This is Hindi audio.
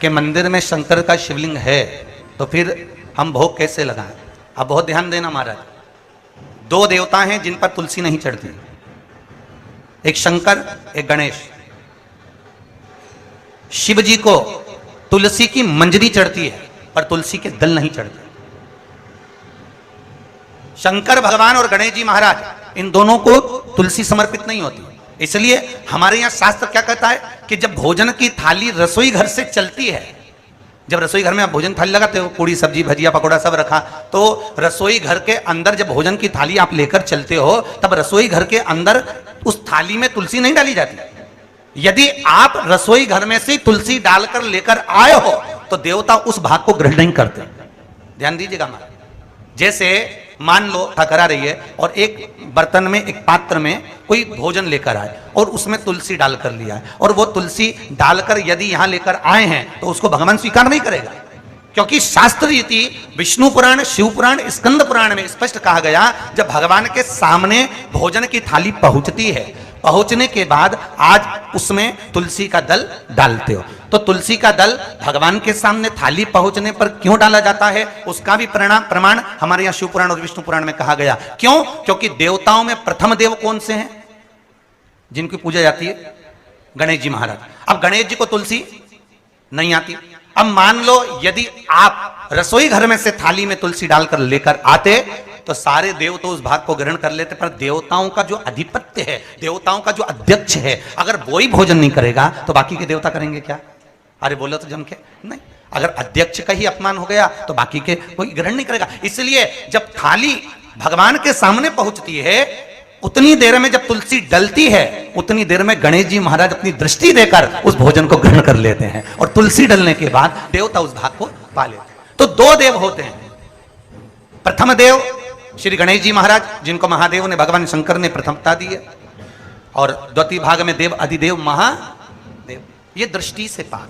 कि मंदिर में शंकर का शिवलिंग है तो फिर हम भोग कैसे लगाएं। अब बहुत ध्यान देना महाराज, दो देवता हैं जिन पर तुलसी नहीं चढ़ती, एक शंकर एक गणेश। शिव जी को तुलसी की मंजरी चढ़ती है पर तुलसी के दल नहीं चढ़ते। शंकर भगवान और गणेश जी महाराज इन दोनों को तुलसी समर्पित नहीं होती। इसलिए हमारे यहां शास्त्र क्या कहता है कि जब भोजन की थाली रसोई घर से चलती है, जब रसोई घर में आप भोजन थाली लगाते हो, पूड़ी सब्जी भजिया पकौड़ा सब रखा, तो रसोई घर के अंदर जब भोजन की थाली आप लेकर चलते हो तब रसोई घर के अंदर उस थाली में तुलसी नहीं डाली जाती। यदि आप रसोई घर में से तुलसी डालकर लेकर आए हो तो देवता उस भाग को ग्रहण नहीं करते। ध्यान दीजिएगा महाराज, जैसे मान लो ठकरा रही है और एक बर्तन में, एक पात्र में कोई भोजन लेकर आए और उसमें तुलसी डालकर लिया है, और वो तुलसी डालकर यदि यहां लेकर आए हैं तो उसको भगवान स्वीकार नहीं करेगा, क्योंकि शास्त्र रीति विष्णु पुराण, शिव पुराण, स्कंद पुराण में स्पष्ट कहा गया जब भगवान के सामने भोजन की थाली पहुंचती है, पहुंचने के बाद आज उसमें तुलसी का दल डालते हो। तो तुलसी का दल भगवान के सामने थाली पहुंचने पर क्यों डाला जाता है, उसका भी प्रमाण हमारे यहां शिव पुराण और विष्णु पुराण में कहा गया। क्यों? क्योंकि देवताओं में प्रथम देव कौन से हैं जिनकी पूजा जाती है? गणेश जी महाराज। अब गणेश जी को तुलसी नहीं आती। अब मान लो यदि आप रसोई घर में से थाली में तुलसी डालकर लेकर आते तो सारे देव तो उस भाग को ग्रहण कर लेते, पर देवताओं का जो अधिपत्य है, देवताओं का जो अध्यक्ष है, अगर वो ही भोजन नहीं करेगा तो बाकी के देवता करेंगे क्या? अरे बोलो तो जम के नहीं। अगर अध्यक्ष का ही अपमान हो गया तो बाकी के कोई ग्रहण नहीं करेगा। इसलिए जब थाली भगवान के सामने पहुंचती है उतनी देर में, जब तुलसी डलती है उतनी देर में गणेश जी महाराज अपनी दृष्टि देकर उस भोजन को ग्रहण कर लेते हैं, और तुलसी डलने के बाद देवता उस भाग को पा लेते हैं। तो दो देव होते हैं, प्रथम देव श्री गणेश जी महाराज जिनको महादेव ने, भगवान शंकर ने प्रथमता दी है, और द्वितीय भाग में देव अधिदेव महादेव। ये दृष्टि से पाक।